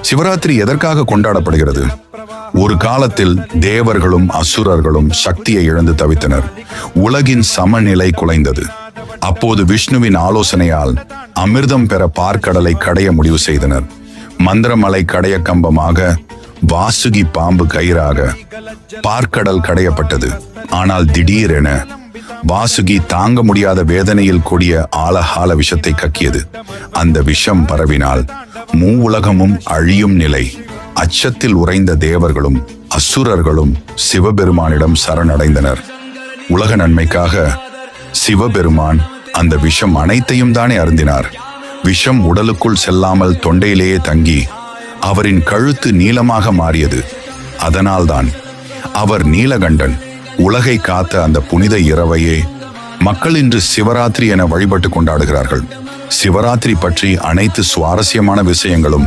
சிவராத்திரி எதற்காக கொண்டாடப்படுகிறது? ஒரு காலத்தில் தேவர்களும் அசுரர்களும் சக்தியை இழந்து தவித்தனர். உலகின் சமநிலை குலைந்தது. அப்போது விஷ்ணுவின் ஆலோசனையால் அமிர்தம் பெற பார்க்கடலை கடைய முடிவு செய்தனர். மந்திரமலை கடைய கம்பமாக, வாசுகி பாம்பு கயிறாக பார்க்கடல் கடையப்பட்டது. ஆனால் திடீரென வாசுகி தாங்க முடியாத வேதனையில் கூடிய ஆழகால விஷத்தை கக்கியது. அந்த விஷம் பரவினால் உலகமும் அழியும் நிலை. அச்சத்தில் உறைந்த தேவர்களும் அசுரர்களும் சிவபெருமானிடம் சரணடைந்தனர். உலக நன்மைக்காக சிவபெருமான் அந்த விஷம் அனைத்தையும் தானே அருந்தினார். விஷம் உடலுக்குள் செல்லாமல் தொண்டையிலேயே தங்கி அவரின் கழுத்து நீளமாக மாறியது. அதனால்தான் அவர் நீலகண்டன். உலகை காத்த அந்த புனித இரவையே மக்கள் இன்று சிவராத்திரி என வழிபட்டு கொண்டாடுகிறார்கள். சிவராத்திரி பற்றி அனைத்து சுவாரஸ்யமான விஷயங்களும்